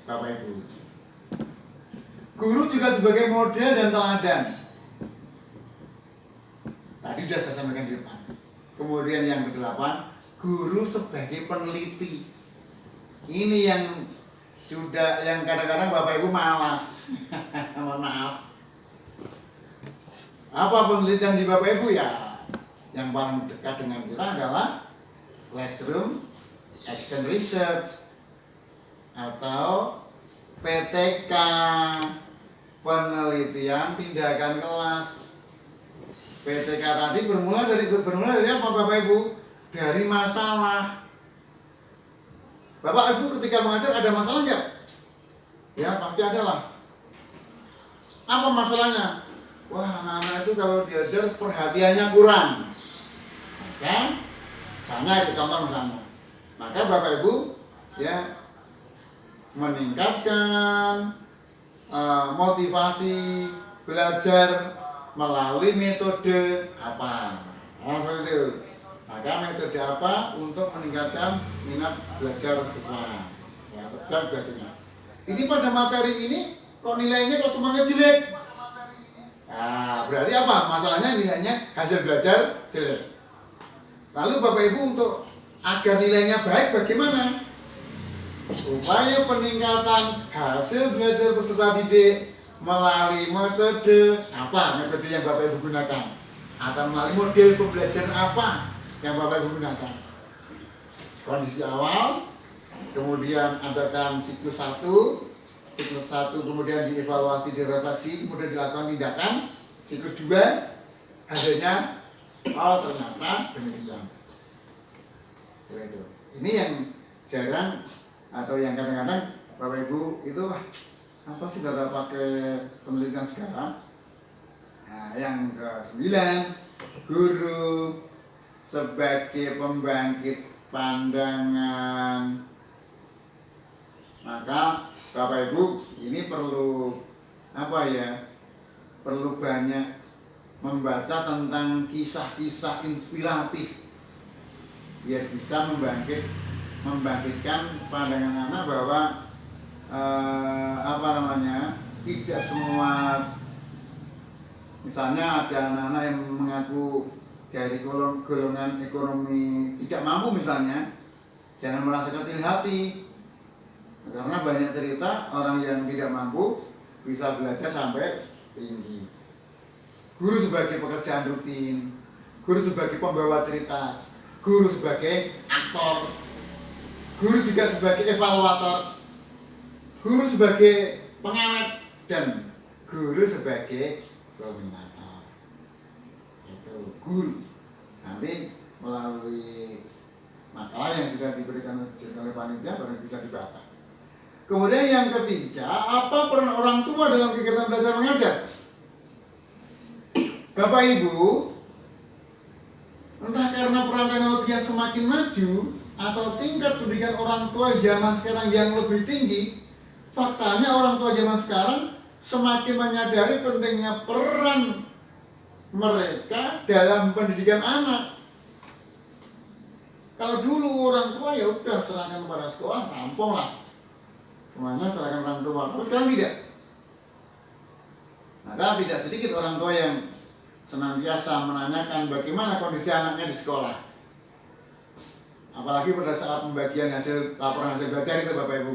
Bapak Ibu. Guru juga sebagai model dan teladan. Tadi sudah saya sampaikan di depan. Kemudian yang kedelapan, guru sebagai peneliti. Ini yang sudah, yang kadang-kadang Bapak Ibu malas. Mohon maaf. Apa penelitian di Bapak Ibu ya? Yang paling dekat dengan kita adalah classroom action research atau PTK, penelitian tindakan kelas. PTK tadi bermula dari apa Bapak Ibu? Dari masalah. Bapak Ibu ketika mengajar ada masalah nggak? Ya pasti ada lah. Apa masalahnya? Wah, anak-anak itu kalau diajar perhatiannya kurang. Kan? Misalnya itu contoh misalnya. Maka Bapak Ibu ya meningkatkan motivasi belajar melalui metode apa? Nah, seperti itu. Maka metode apa untuk meningkatkan minat belajar siswa? Ya, dan sebagainya. Ini pada materi ini kok nilainya kok semuanya jelek? Nah, berarti apa? Masalahnya nilainya hasil belajar jelek. Lalu Bapak Ibu untuk agar nilainya baik bagaimana? Upaya peningkatan hasil belajar peserta didik melalui metode apa? Metode yang Bapak Ibu gunakan? Atau melalui model pembelajaran apa yang Bapak Ibu gunakan? Kondisi awal, kemudian adakan siklus 1, kemudian dievaluasi, direfleksi, kemudian dilakukan tindakan. Siklus 2, hasilnya oh ternyata demikian. Itu. Ini yang jarang atau yang kadang-kadang Bapak Ibu itu apa sih cara pakai penelitian sekarang? Nah, yang ke-9, guru sebagai pembangkit pandangan. Maka Bapak Ibu ini perlu apa ya? Perlu banyak membaca tentang kisah-kisah inspiratif biar bisa membangkitkan pandangan anak bahwa tidak semua, misalnya ada anak-anak yang mengaku dari golongan ekonomi tidak mampu misalnya, jangan merasa kecil hati karena banyak cerita orang yang tidak mampu bisa belajar sampai tinggi. Guru sebagai pekerjaan rutin, guru sebagai pembawa cerita, guru sebagai aktor, guru juga sebagai evaluator, guru sebagai pengawet, dan guru sebagai koordinator. Itu guru. Nanti melalui makalah yang sudah diberikan oleh panitia baru bisa dibaca. Kemudian yang ketiga, apa peran orang tua dalam kegiatan belajar mengajar? Bapak Ibu, entah karena peran teknologi yang semakin maju atau tingkat pendidikan orang tua zaman sekarang yang lebih tinggi, faktanya orang tua zaman sekarang semakin menyadari pentingnya peran mereka dalam pendidikan anak. Kalau dulu orang tua ya udah serahkan kepada sekolah, rampung lah. Semuanya serahkan orang tua. Tapi sekarang tidak. Maka tidak sedikit orang tua yang senantiasa menanyakan bagaimana kondisi anaknya di sekolah. Apalagi pada saat pembagian laporan hasil belajar itu Bapak Ibu.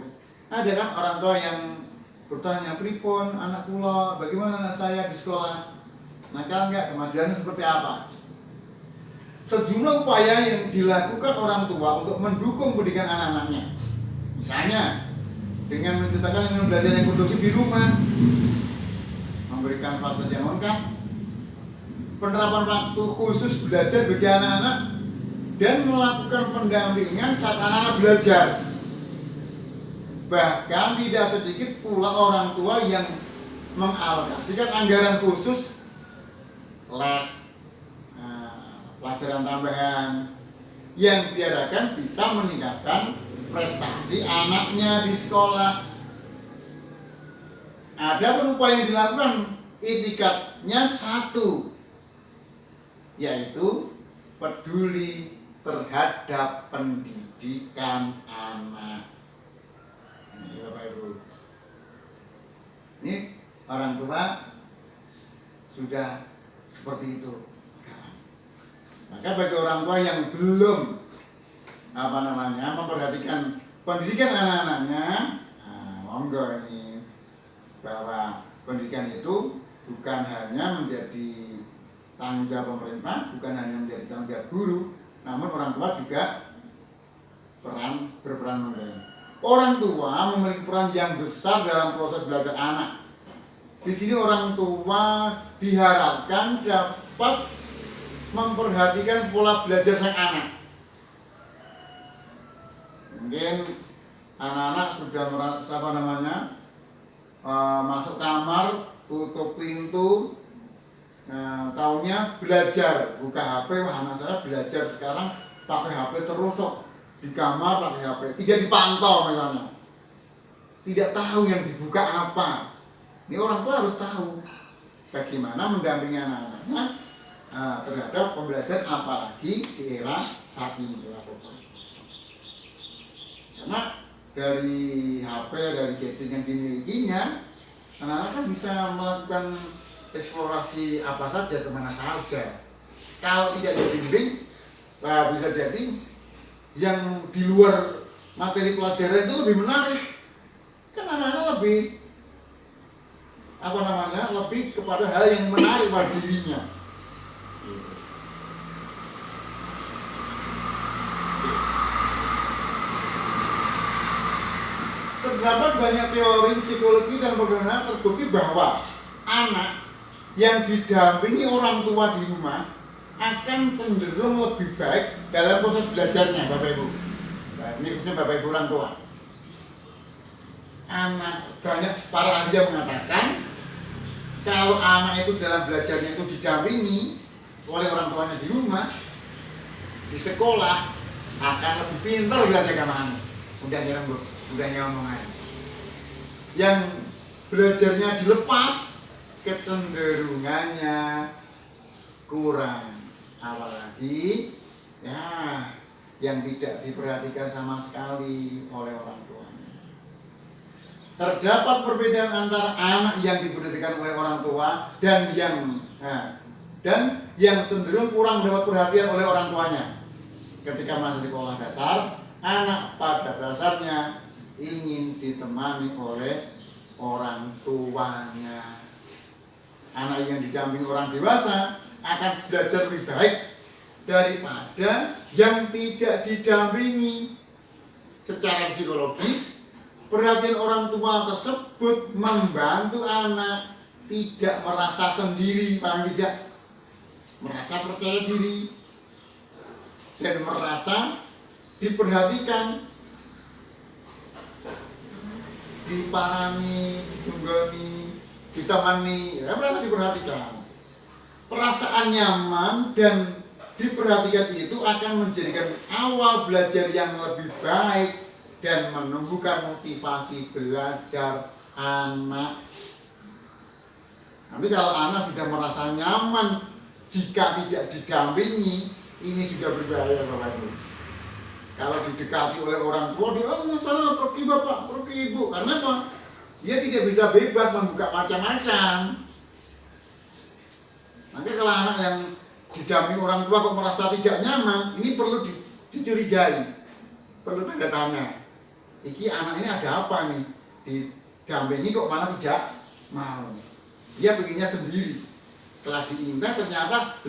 Ada kan orang tua yang bertanya, "Pripun anak kula, bagaimana anak saya di sekolah? Nakal enggak? Kemajuannya seperti apa?" Sejumlah upaya yang dilakukan orang tua untuk mendukung pendidikan anak-anaknya. Misalnya, dengan menciptakan lingkungan belajar yang kondusif di rumah, memberikan fasilitas yang lengkap, penerapan waktu khusus belajar bagi anak-anak, dan melakukan pendampingan saat anak-anak belajar. Bahkan tidak sedikit pula orang tua yang mengalokasikan anggaran khusus les, pelajaran tambahan yang diharapkan bisa meningkatkan prestasi anaknya di sekolah. Ada pun upaya yang dilakukan itikadnya satu, yaitu peduli terhadap pendidikan anak. Ini Bapak Ibu. Ini orang tua sudah seperti itu sekarang. Maka bagi orang tua yang belum memperhatikan pendidikan anak-anaknya, monggo ini bahwa pendidikan itu bukan hanya menjadi tanggung jawab pemerintah, bukan hanya menjadi tanggung jawab guru, namun orang tua juga berperan penting. Orang tua memiliki peran yang besar dalam proses belajar anak. Di sini orang tua diharapkan dapat memperhatikan pola belajar sang anak. Mungkin anak-anak sudah merasa masuk kamar, tutup pintu, taunya belajar, buka HP. Wah, anak saya belajar sekarang pakai HP terus kok, di kamar pakai HP, tidak dipantau misalnya, tidak tahu yang dibuka apa. Ini orang tua harus tahu bagaimana mendampingi anak-anaknya terhadap pembelajaran, apalagi di era saat ini. Karena dari HP, dari gadget yang dimilikinya, anak-anak kan bisa melakukan eksplorasi apa saja, kemana saja. Kalau tidak dibimbing, bisa jadi yang di luar materi pelajaran itu lebih menarik. Kan anak-anak lebih kepada hal yang menarik pada dirinya. Terdapat banyak teori psikologi dan bagaimana terbukti bahwa anak yang didampingi orang tua di rumah akan cenderung lebih baik dalam proses belajarnya, Bapak Ibu. Ini khususnya Bapak Ibu orang tua. Banyak para ahli yang mengatakan kalau anak itu dalam belajarnya itu didampingi oleh orang tuanya di rumah, di sekolah akan lebih pintar belajar kemana. Udah ngomong. Yang belajarnya dilepas, kecenderungannya kurang. Apalagi yang tidak diperhatikan sama sekali oleh orang tuanya. Terdapat perbedaan antara anak yang diperhatikan oleh orang tua dan yang cenderung kurang mendapat perhatian oleh orang tuanya. Ketika masih sekolah dasar, anak pada dasarnya ingin ditemani oleh orang tuanya. Anak yang didampingi orang dewasa akan belajar lebih baik daripada yang tidak didampingi. Secara psikologis, perhatian orang tua tersebut membantu anak tidak merasa sendiri, paling tidak merasa percaya diri dan merasa diperhatikan, diparani, ditunggani, ditemani, merasa diperhatikan. Perasaan nyaman dan diperhatikan itu akan menjadikan awal belajar yang lebih baik dan menumbuhkan motivasi belajar anak. Nanti kalau anak sudah merasa nyaman jika tidak didampingi, ini sudah berbahaya, Bapak Ibu. Kalau didekati oleh orang tua, dia sana pergi Bapak, pergi Ibu. Karena apa? Dia tidak bisa bebas membuka macam-macam. Nanti kalau anak yang didampingi orang tua kok merasa tidak nyaman, ini perlu dicurigai, perlu tanda tanya. Iki anak ini ada apa nih? Didampingi kok malah tidak mau. Dia pengennya sendiri. Setelah diintai ternyata,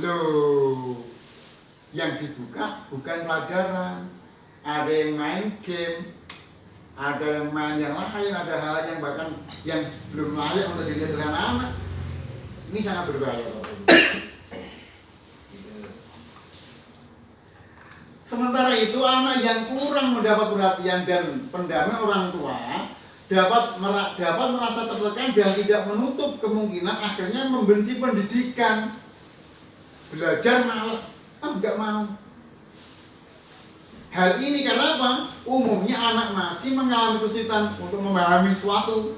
yang dibuka bukan pelajaran. Ada yang main game, ada yang main yang lain, ada hal yang bahkan yang belum layak untuk dilihat oleh anak-anak. Ini sangat berbahaya, Bapak Ibu. Sementara itu, anak yang kurang mendapat perhatian dan pendampingan orang tua dapat merasa tertekan dan tidak menutup kemungkinan akhirnya membenci pendidikan. Belajar males, enggak mau. Hal ini karena apa? Umumnya anak masih mengalami kesulitan untuk memahami sesuatu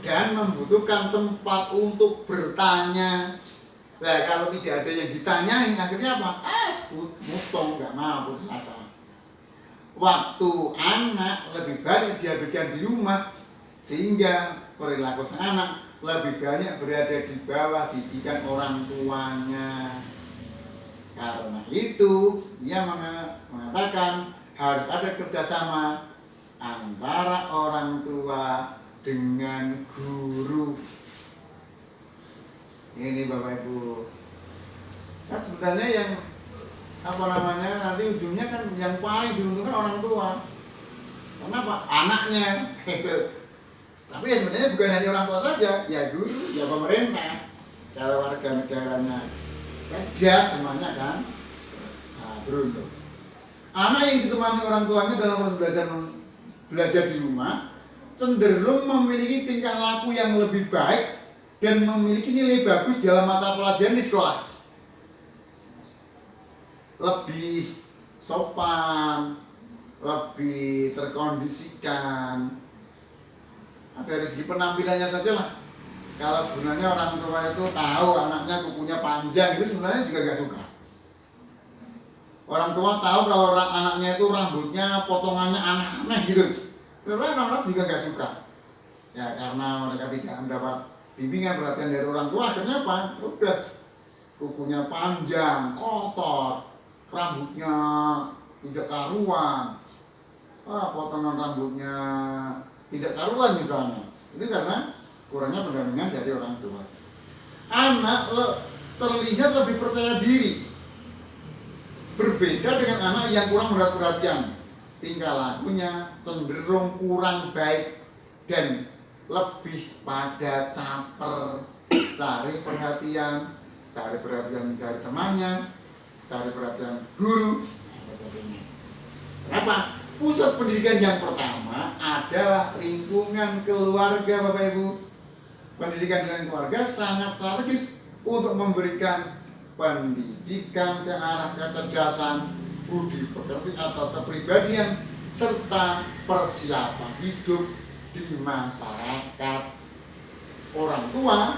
dan membutuhkan tempat untuk bertanya. Nah, kalau tidak ada yang ditanyai, akhirnya apa? Mutong, nggak mau putus asa. Waktu anak lebih banyak dihabiskan di rumah, sehingga perilaku sang anak lebih banyak berada di bawah didikan orang tuanya. Karena itu ia mengatakan harus ada kerjasama antara orang tua dengan guru. Ini Bapak Ibu, kan sebenarnya yang nanti ujungnya kan yang paling diuntungkan orang tua. Kenapa? Anaknya. Tapi ya sebenarnya bukan hanya orang tua saja, ya guru, ya pemerintah. Kalau warga negaranya cerdas semuanya kan, beruntung. Anak yang ditemani orang tuanya dalam proses belajar di rumah cenderung memiliki tingkah laku yang lebih baik dan memiliki nilai bagus dalam mata pelajaran di sekolah. Lebih sopan, lebih terkondisikan. Dari segi penampilannya saja lah. Kalau sebenarnya orang tua itu tahu anaknya kukunya panjang, itu sebenarnya juga gak suka. Orang tua tahu kalau anaknya itu rambutnya potongannya aneh-aneh gitu, sebenarnya anak-anak juga gak suka. Ya karena mereka tidak mendapat bimbingan perhatian dari orang tua, akhirnya apa? Udah kukunya panjang, kotor, rambutnya tidak karuan, potongan rambutnya tidak karuan misalnya. Itu karena kurangnya pendampingan dari orang tua. Anak terlihat lebih percaya diri, berbeda dengan anak yang kurang mendapat perhatian. Tingkah lakunya cenderung kurang baik dan lebih pada caper, cari perhatian dari temannya, cari perhatian guru, dan sebagainya. Kenapa? Pusat pendidikan yang pertama adalah lingkungan keluarga, Bapak Ibu. Pendidikan dengan keluarga sangat strategis untuk memberikan pendidikan ke arah kecerdasan, budi pekerti atau kepribadian, serta persiapan hidup di masyarakat. Orang tua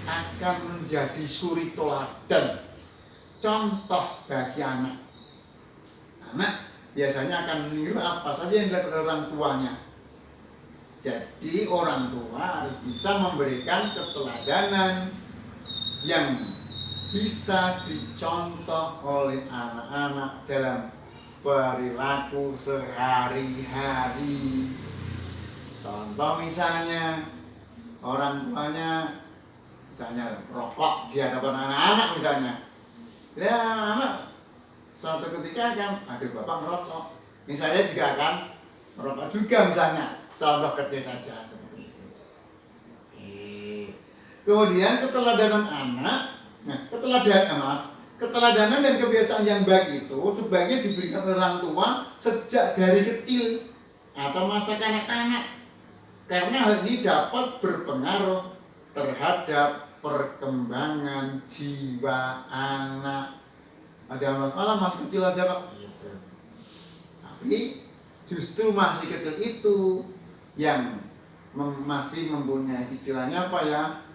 akan menjadi suri teladan, contoh bagi anak. Anak biasanya akan meniru apa saja yang dilakukan orang tuanya. Jadi orang tua harus bisa memberikan keteladanan yang bisa dicontoh oleh anak-anak dalam perilaku sehari-hari. Contoh misalnya orang tuanya misalnya rokok di hadapan anak-anak misalnya. Ya anak-anak suatu ketika akan, aduh bapak merokok. Misalnya juga akan merokok juga misalnya. Contoh kecil saja seperti itu. Kemudian keteladanan anak, keteladanan dan kebiasaan yang baik itu sebaiknya diberikan orang tua sejak dari kecil atau masa kanak-kanak, karena hal ini dapat berpengaruh terhadap perkembangan jiwa anak. Jangan masalah masih kecil aja Pak. Gitu. Tapi justru masih kecil itu yang masih mempunyai istilahnya apa ya,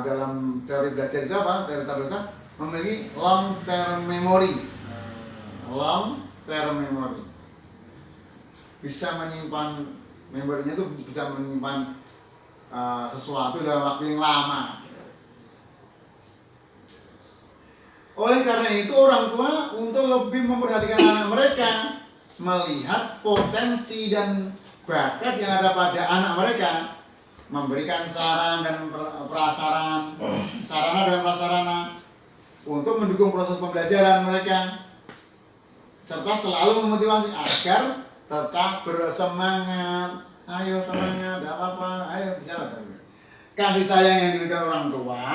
dalam teori belajar itu apa? Teori belajar memiliki long term memory. Long term memory bisa menyimpan, memorinya itu bisa menyimpan sesuatu dalam waktu yang lama. Oleh karena itu orang tua untuk lebih memperhatikan anak mereka, melihat potensi dan bakat yang ada pada anak mereka, memberikan saran dan sarana dan prasarana untuk mendukung proses pembelajaran mereka, serta selalu memotivasi agar tetap bersemangat. Ayo semangat, tidak apa-apa, ayo bicara. Kasih sayang yang diberikan orang tua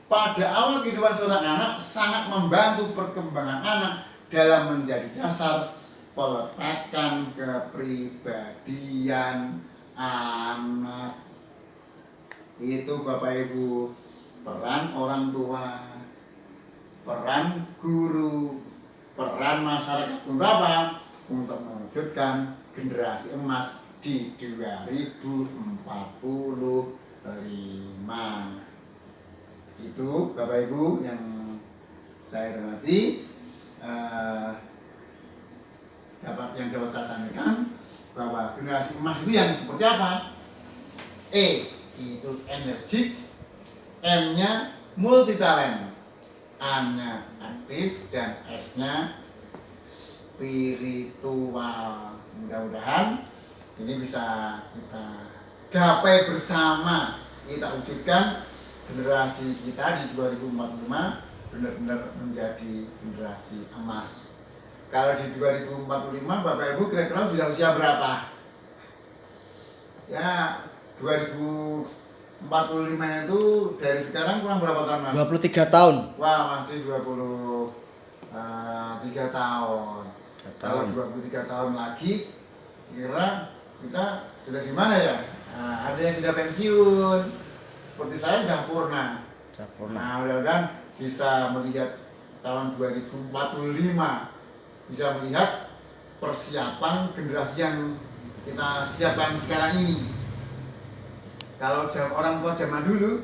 pada awal kehidupan seorang anak sangat membantu perkembangan anak dalam menjadi dasar peletakan kepribadian anak. Itu Bapak Ibu, peran orang tua, peran guru, peran masyarakat untuk apa? Untuk mewujudkan generasi emas di 2045. Itu Bapak Ibu yang saya hormati, dapat saya sampaikan bahwa generasi emas itu yang seperti apa? E itu energik, M-nya multitalent, A-nya aktif, dan S-nya spiritual. Mudah-mudahan ini bisa kita gapai bersama, kita wujudkan generasi kita di 2045 benar-benar menjadi generasi emas. Kalau di 2045 Bapak Ibu kira-kira sudah usia berapa? Ya 2045 itu dari sekarang kurang berapa tahun Mas? 23 tahun. Wah masih 23 tahun. Kalau 23 tahun lagi kira kita sudah di mana ya? Nah, ada yang sudah pensiun, seperti saya sudah purna. Nah, mudah-mudahan bisa melihat tahun 2045, bisa melihat persiapan generasi yang kita siapkan sekarang ini. Kalau orang tua zaman dulu